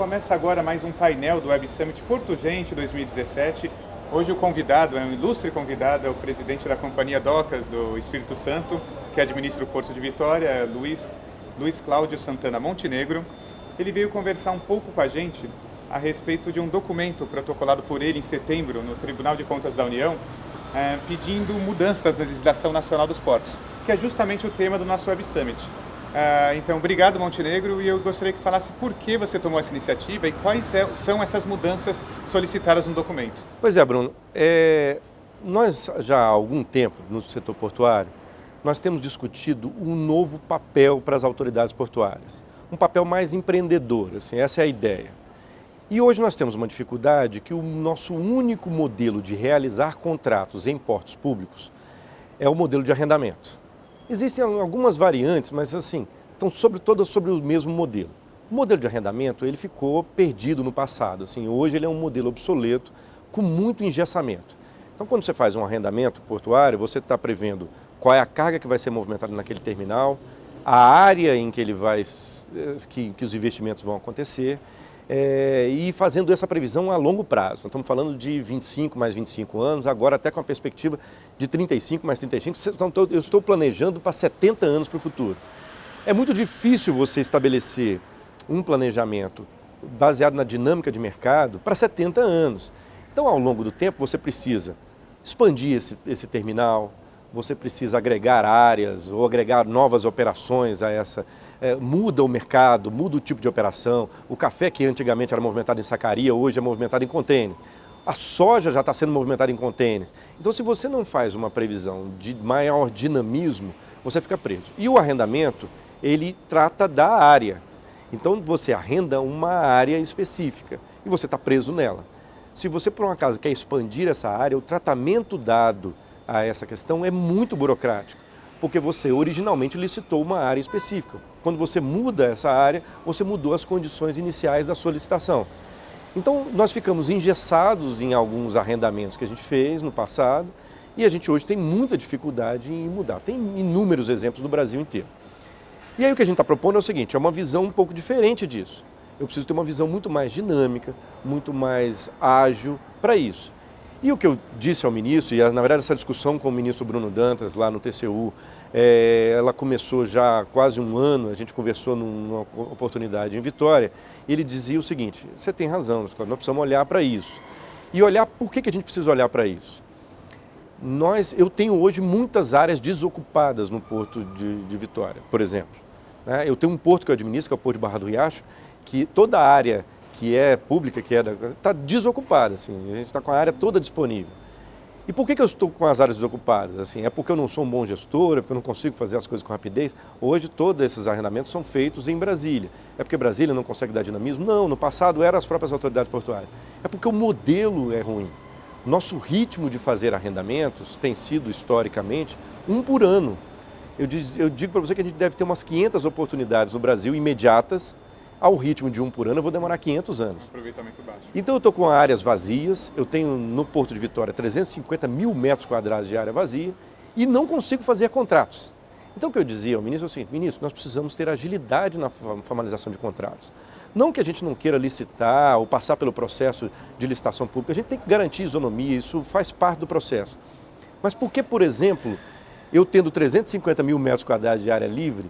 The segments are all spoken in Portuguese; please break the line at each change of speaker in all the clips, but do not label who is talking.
começa agora mais um painel do Web Summit Porto Gente 2017. Hoje o convidado é um ilustre convidado, é o presidente da Companhia Docas do Espírito Santo, que administra o Porto de Vitória, Luiz Cláudio Santana Montenegro. Ele veio conversar um pouco com a gente a respeito de um documento protocolado por ele em setembro no Tribunal de Contas da União, pedindo mudanças na legislação nacional dos portos, que é justamente o tema do nosso Web Summit. Então, obrigado, Montenegro, e eu gostaria que falasse por que você tomou essa iniciativa e quais são essas mudanças solicitadas no documento.
Pois é, Bruno. Nós já há algum tempo, no setor portuário, nós temos discutido um novo papel para as autoridades portuárias. Um papel mais empreendedor, assim, essa é a ideia. E hoje nós temos uma dificuldade que o nosso único modelo de realizar contratos em portos públicos é o modelo de arrendamento. Existem algumas variantes, mas assim, estão todas sobre o mesmo modelo. O modelo de arrendamento, ele ficou perdido no passado. Assim, hoje ele é um modelo obsoleto, com muito engessamento. Então, quando você faz um arrendamento portuário, você está prevendo qual é a carga que vai ser movimentada naquele terminal, a área em que que os investimentos vão acontecer, e fazendo essa previsão a longo prazo. Nós estamos falando de 25 mais 25 anos, agora até com a perspectiva de 35 mais 35, então eu estou planejando para 70 anos para o futuro. É muito difícil você estabelecer um planejamento baseado na dinâmica de mercado para 70 anos. Então, ao longo do tempo, você precisa expandir esse terminal, você precisa agregar áreas ou agregar novas operações a essa. Muda o mercado, muda o tipo de operação. O café, que antigamente era movimentado em sacaria, hoje é movimentado em contêiner. A soja já está sendo movimentada em contêineres. Então, se você não faz uma previsão de maior dinamismo, você fica preso. E o arrendamento, ele trata da área. Então, você arrenda uma área específica e você está preso nela. Se você, por um acaso, quer expandir essa área, o tratamento dado a essa questão é muito burocrático, porque você originalmente licitou uma área específica. Quando você muda essa área, você mudou as condições iniciais da sua licitação. Então, nós ficamos engessados em alguns arrendamentos que a gente fez no passado e a gente hoje tem muita dificuldade em mudar. Tem inúmeros exemplos no Brasil inteiro. E aí o que a gente está propondo é o seguinte, é uma visão um pouco diferente disso. Eu preciso ter uma visão muito mais dinâmica, muito mais ágil para isso. E o que eu disse ao ministro, e na verdade essa discussão com o ministro Bruno Dantas lá no TCU, ela começou já há quase um ano, a gente conversou numa oportunidade em Vitória, e ele dizia o seguinte, você tem razão, nós precisamos olhar para isso. E olhar, por que a gente precisa olhar para isso? Eu tenho hoje muitas áreas desocupadas no Porto de Vitória, por exemplo. Eu tenho um porto que eu administro, que é o Porto de Barra do Riacho, que toda a área que é pública, está desocupada, assim, a gente está com a área toda disponível. E por que eu estou com as áreas desocupadas? Assim, é porque eu não sou um bom gestor, é porque eu não consigo fazer as coisas com rapidez? Hoje todos esses arrendamentos são feitos em Brasília. É porque Brasília não consegue dar dinamismo? Não, no passado eram as próprias autoridades portuárias. É porque o modelo é ruim. Nosso ritmo de fazer arrendamentos tem sido, historicamente, um por ano. Eu digo para você que a gente deve ter umas 500 oportunidades no Brasil imediatas. Ao ritmo de um por ano, eu vou demorar 500 anos.
Aproveitamento baixo.
Então, eu estou com áreas vazias, eu tenho no Porto de Vitória 350 mil metros quadrados de área vazia e não consigo fazer contratos. Então, o que eu dizia ao ministro é o seguinte, ministro, nós precisamos ter agilidade na formalização de contratos. Não que a gente não queira licitar ou passar pelo processo de licitação pública, a gente tem que garantir isonomia, isso faz parte do processo. Mas por que, por exemplo, eu tendo 350 mil metros quadrados de área livre,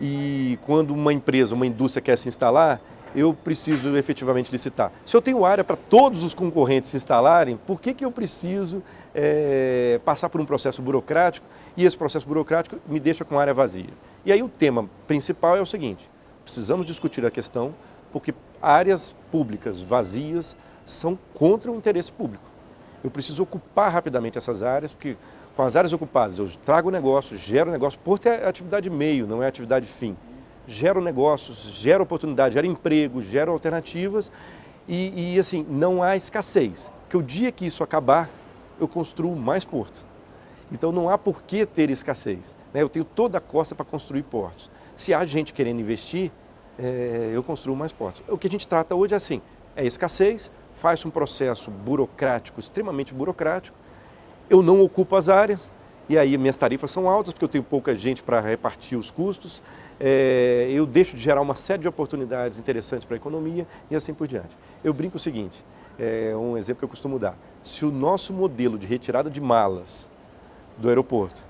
e quando uma empresa, uma indústria quer se instalar, eu preciso efetivamente licitar. Se eu tenho área para todos os concorrentes se instalarem, por que eu preciso passar por um processo burocrático e esse processo burocrático me deixa com área vazia? E aí o tema principal é o seguinte, precisamos discutir a questão porque áreas públicas vazias são contra o interesse público. Eu preciso ocupar rapidamente essas áreas, porque com as áreas ocupadas, eu trago negócio, gero negócio, porto é atividade meio, não é atividade fim. Gero negócios, gero oportunidade, gero emprego, gero alternativas e assim, não há escassez. Porque o dia que isso acabar, eu construo mais porto. Então não há por que ter escassez. Eu tenho toda a costa para construir portos. Se há gente querendo investir, eu construo mais portos. O que a gente trata hoje é assim, é escassez, faz um processo burocrático, extremamente burocrático, eu não ocupo as áreas e aí minhas tarifas são altas porque eu tenho pouca gente para repartir os custos, eu deixo de gerar uma série de oportunidades interessantes para a economia e assim por diante. Eu brinco o seguinte, um exemplo que eu costumo dar, se o nosso modelo de retirada de malas do aeroporto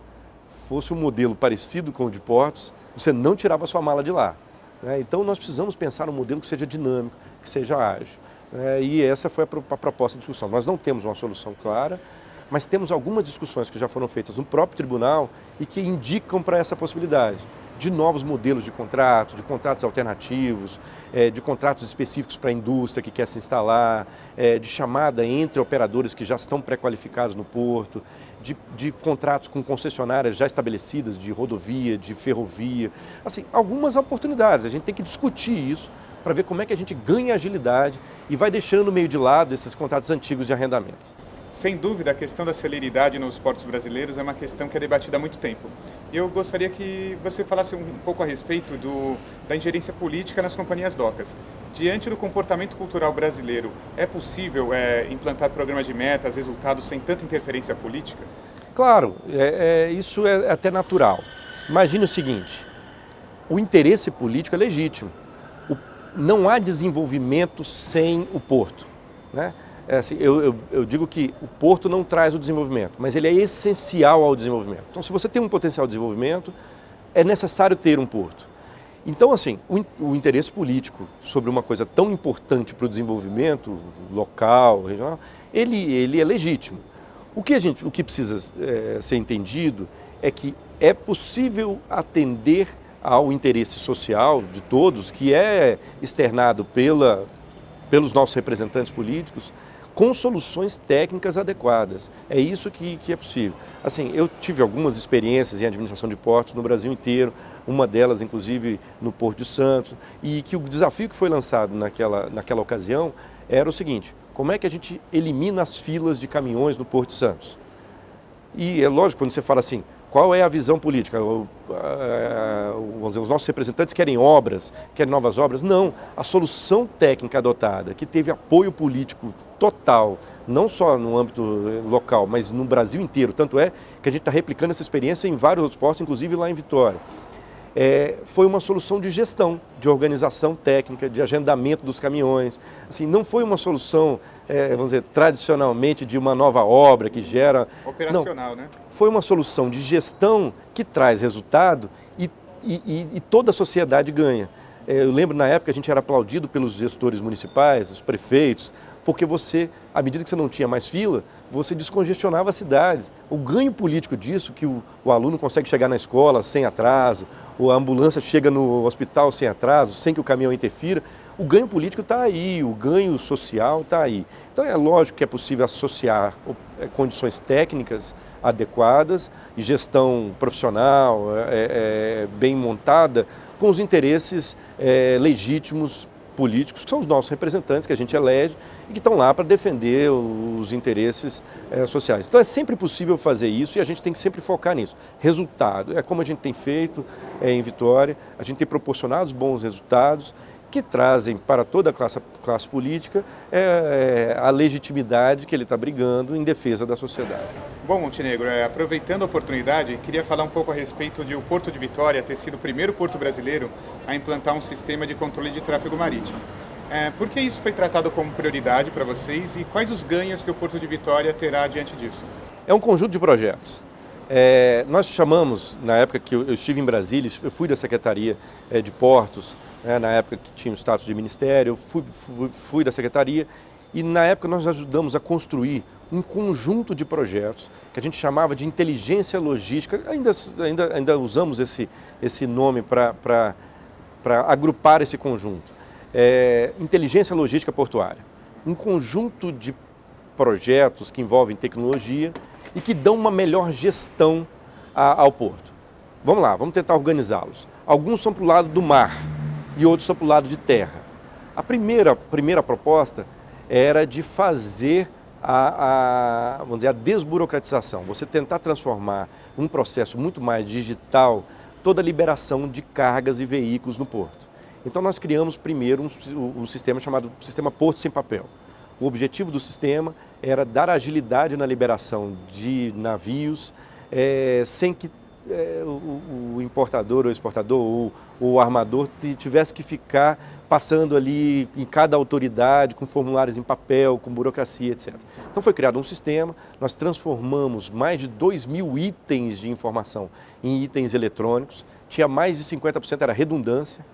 fosse um modelo parecido com o de portos, você não tirava a sua mala de lá. Então nós precisamos pensar um modelo que seja dinâmico, que seja ágil. E essa foi a proposta de discussão. Nós não temos uma solução clara, mas temos algumas discussões que já foram feitas no próprio tribunal e que indicam para essa possibilidade de novos modelos de contratos alternativos, de contratos específicos para a indústria que quer se instalar, de chamada entre operadores que já estão pré-qualificados no porto, de contratos com concessionárias já estabelecidas de rodovia, de ferrovia. Assim, algumas oportunidades, a gente tem que discutir isso para ver como é que a gente ganha agilidade e vai deixando meio de lado esses contratos antigos de arrendamento.
Sem dúvida, a questão da celeridade nos portos brasileiros é uma questão que é debatida há muito tempo. E eu gostaria que você falasse um pouco a respeito da ingerência política nas companhias docas. Diante do comportamento cultural brasileiro, é possível implantar programas de metas, resultados sem tanta interferência política?
Claro, isso é até natural. Imagine o seguinte, o interesse político é legítimo. Não há desenvolvimento sem o porto, né? Assim, eu digo que o porto não traz o desenvolvimento, mas ele é essencial ao desenvolvimento. Então, se você tem um potencial de desenvolvimento, é necessário ter um porto. Então, assim, o interesse político sobre uma coisa tão importante para o desenvolvimento local, regional, ele é legítimo. O que precisa ser entendido é que é possível atender ao interesse social de todos, que é externado pelos nossos representantes políticos, com soluções técnicas adequadas. É isso que é possível. Assim, eu tive algumas experiências em administração de portos no Brasil inteiro, uma delas, inclusive, no Porto de Santos, e que o desafio que foi lançado naquela ocasião era o seguinte, como é que a gente elimina as filas de caminhões no Porto de Santos? E é lógico, quando você fala assim, qual é a visão política? Vamos dizer, os nossos representantes querem obras, querem novas obras? Não, a solução técnica adotada, que teve apoio político total, não só no âmbito local, mas no Brasil inteiro, tanto é que a gente está replicando essa experiência em vários outros portos, inclusive lá em Vitória. Foi uma solução de gestão, de organização técnica, de agendamento dos caminhões. Assim, não foi uma solução, vamos dizer, tradicionalmente de uma nova obra que gera...
Operacional,
não,
né?
Foi uma solução de gestão que traz resultado e toda a sociedade ganha. Eu lembro na época a gente era aplaudido pelos gestores municipais, os prefeitos, porque você, à medida que você não tinha mais fila, você descongestionava as cidades. O ganho político disso, que o aluno consegue chegar na escola sem atraso, ou a ambulância chega no hospital sem atraso, sem que o caminhão interfira, o ganho político está aí, o ganho social está aí. Então é lógico que é possível associar condições técnicas adequadas e gestão profissional bem montada com os interesses legítimos políticos, que são os nossos representantes que a gente elege e que estão lá para defender os interesses sociais. Então é sempre possível fazer isso e a gente tem que sempre focar nisso. Resultado, é como a gente tem feito em Vitória, a gente tem proporcionado bons resultados que trazem para toda a classe política a legitimidade que ele está brigando em defesa da sociedade.
Bom, Montenegro, aproveitando a oportunidade, queria falar um pouco a respeito de o Porto de Vitória ter sido o primeiro porto brasileiro a implantar um sistema de controle de tráfego marítimo. Por que isso foi tratado como prioridade para vocês e quais os ganhos que o Porto de Vitória terá diante disso?
É um conjunto de projetos. Nós chamamos, na época que eu estive em Brasília, eu fui da Secretaria de Portos, na época que tinha o status de ministério, eu fui da Secretaria e na época nós ajudamos a construir um conjunto de projetos que a gente chamava de inteligência logística, ainda usamos esse nome para agrupar esse conjunto. Inteligência logística portuária, um conjunto de projetos que envolvem tecnologia e que dão uma melhor gestão ao porto. Vamos lá, vamos tentar organizá-los. Alguns são para o lado do mar e outros são para o lado de terra. A primeira proposta era de fazer vamos dizer, a desburocratização, você tentar transformar um processo muito mais digital toda a liberação de cargas e veículos no porto. Então nós criamos primeiro um sistema chamado Sistema Porto Sem Papel. O objetivo do sistema era dar agilidade na liberação de navios, sem que o importador ou exportador ou o armador tivesse que ficar passando ali em cada autoridade com formulários em papel, com burocracia, etc. Então foi criado um sistema, nós transformamos mais de 2.000 itens de informação em itens eletrônicos, tinha mais de 50% era redundância,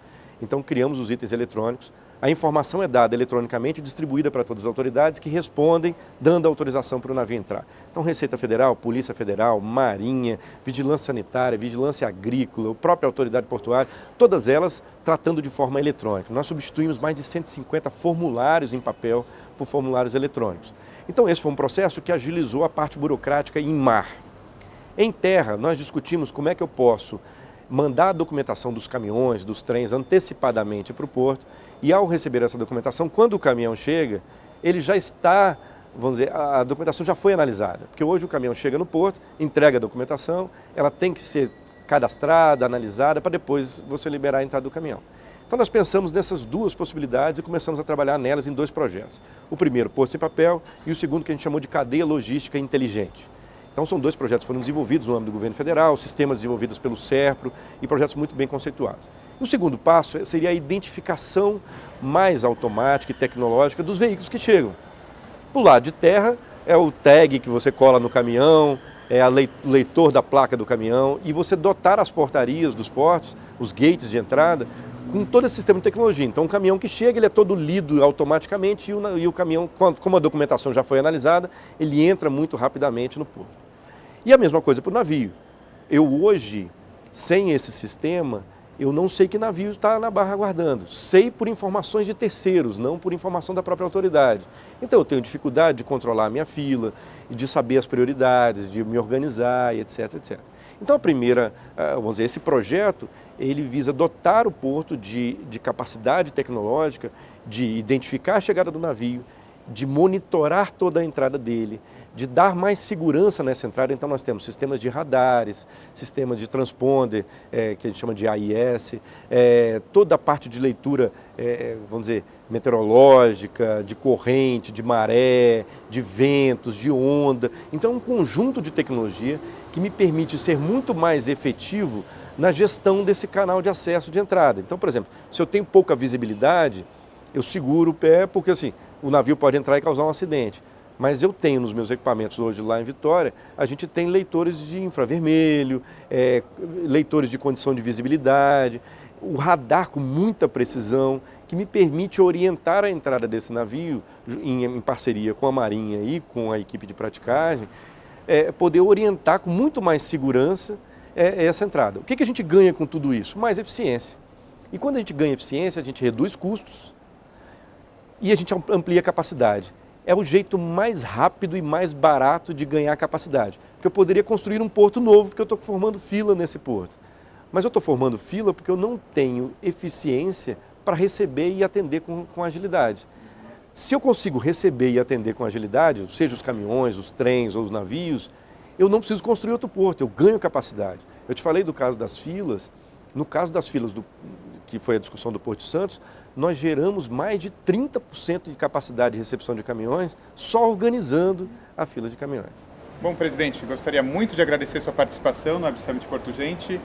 então criamos os itens eletrônicos. A informação é dada eletronicamente e distribuída para todas as autoridades que respondem, dando autorização para o navio entrar. Então, Receita Federal, Polícia Federal, Marinha, Vigilância Sanitária, Vigilância Agrícola, a própria Autoridade Portuária, todas elas tratando de forma eletrônica. Nós substituímos mais de 150 formulários em papel por formulários eletrônicos. Então, esse foi um processo que agilizou a parte burocrática em mar. Em terra, nós discutimos como é que eu posso mandar a documentação dos caminhões, dos trens antecipadamente para o porto e ao receber essa documentação, quando o caminhão chega, ele já está, vamos dizer, a documentação já foi analisada. Porque hoje o caminhão chega no porto, entrega a documentação, ela tem que ser cadastrada, analisada, para depois você liberar a entrada do caminhão. Então nós pensamos nessas duas possibilidades e começamos a trabalhar nelas em 2 projetos. O primeiro, Porto Sem Papel, e o segundo que a gente chamou de Cadeia Logística Inteligente. Então são 2 projetos que foram desenvolvidos no âmbito do governo federal, sistemas desenvolvidos pelo SERPRO e projetos muito bem conceituados. O segundo passo seria a identificação mais automática e tecnológica dos veículos que chegam. Do lado de terra é o tag que você cola no caminhão, é o leitor da placa do caminhão e você dotar as portarias dos portos, os gates de entrada, com todo esse sistema de tecnologia. Então o caminhão que chega, ele é todo lido automaticamente e o caminhão, como a documentação já foi analisada, ele entra muito rapidamente no porto. E a mesma coisa para o navio. Eu hoje, sem esse sistema, eu não sei que navio está na barra aguardando. Sei por informações de terceiros, não por informação da própria autoridade. Então eu tenho dificuldade de controlar a minha fila, de saber as prioridades, de me organizar, etc, etc. Então a primeira, vamos dizer, esse projeto, ele visa dotar o porto de capacidade tecnológica, de identificar a chegada do navio, de monitorar toda a entrada dele, de dar mais segurança nessa entrada. Então nós temos sistemas de radares, sistemas de transponder, que a gente chama de AIS, toda a parte de leitura, vamos dizer, meteorológica, de corrente, de maré, de ventos, de onda. Então é um conjunto de tecnologia que me permite ser muito mais efetivo na gestão desse canal de acesso de entrada. Então, por exemplo, se eu tenho pouca visibilidade, eu seguro o pé porque assim, o navio pode entrar e causar um acidente. Mas eu tenho nos meus equipamentos hoje lá em Vitória, a gente tem leitores de infravermelho, leitores de condição de visibilidade, o radar com muita precisão, que me permite orientar a entrada desse navio em parceria com a Marinha e com a equipe de praticagem, poder orientar com muito mais segurança essa entrada. O que a gente ganha com tudo isso? Mais eficiência. E quando a gente ganha eficiência, a gente reduz custos e a gente amplia a capacidade. É o jeito mais rápido e mais barato de ganhar capacidade. Porque eu poderia construir um porto novo, porque eu estou formando fila nesse porto. Mas eu estou formando fila porque eu não tenho eficiência para receber e atender com agilidade. Se eu consigo receber e atender com agilidade, seja os caminhões, os trens ou os navios, eu não preciso construir outro porto, eu ganho capacidade. Eu te falei do caso das filas. No caso das filas, que foi a discussão do Porto de Santos, nós geramos mais de 30% de capacidade de recepção de caminhões só organizando a fila de caminhões.
Bom, presidente, gostaria muito de agradecer sua participação no Web Summit Porto Gente.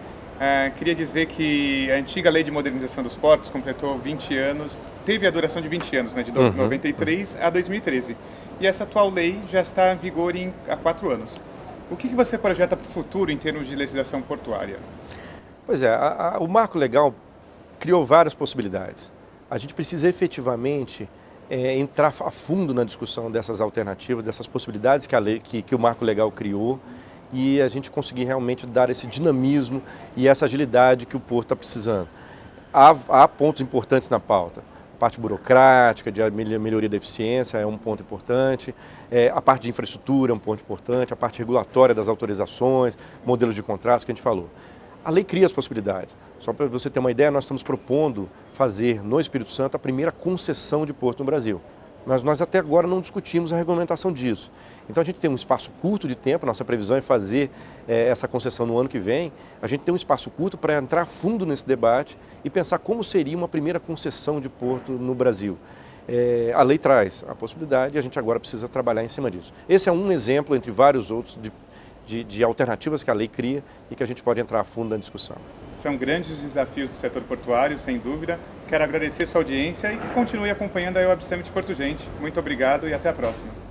Queria dizer que a antiga Lei de Modernização dos Portos completou 20 anos, teve a duração de 20 anos, né, de 93 a 2013. E essa atual lei já está em vigor há 4 anos. O que você projeta para o futuro em termos de legislação portuária?
Pois é, o marco legal criou várias possibilidades. A gente precisa efetivamente entrar a fundo na discussão dessas alternativas, dessas possibilidades que o marco legal criou e a gente conseguir realmente dar esse dinamismo e essa agilidade que o porto está precisando. Há pontos importantes na pauta. A parte burocrática, de melhoria da eficiência é um ponto importante, a parte de infraestrutura é um ponto importante, a parte regulatória das autorizações, modelos de contratos que a gente falou. A lei cria as possibilidades. Só para você ter uma ideia, nós estamos propondo fazer no Espírito Santo a primeira concessão de porto no Brasil. Mas nós até agora não discutimos a regulamentação disso. Então a gente tem um espaço curto de tempo, nossa previsão é fazer essa concessão no ano que vem. A gente tem um espaço curto para entrar a fundo nesse debate e pensar como seria uma primeira concessão de porto no Brasil. A lei traz a possibilidade e a gente agora precisa trabalhar em cima disso. Esse é um exemplo entre vários outros de alternativas que a lei cria e que a gente pode entrar a fundo na discussão.
São grandes desafios do setor portuário, sem dúvida. Quero agradecer sua audiência e que continue acompanhando a Web Summit Porto Gente. Muito obrigado e até a próxima.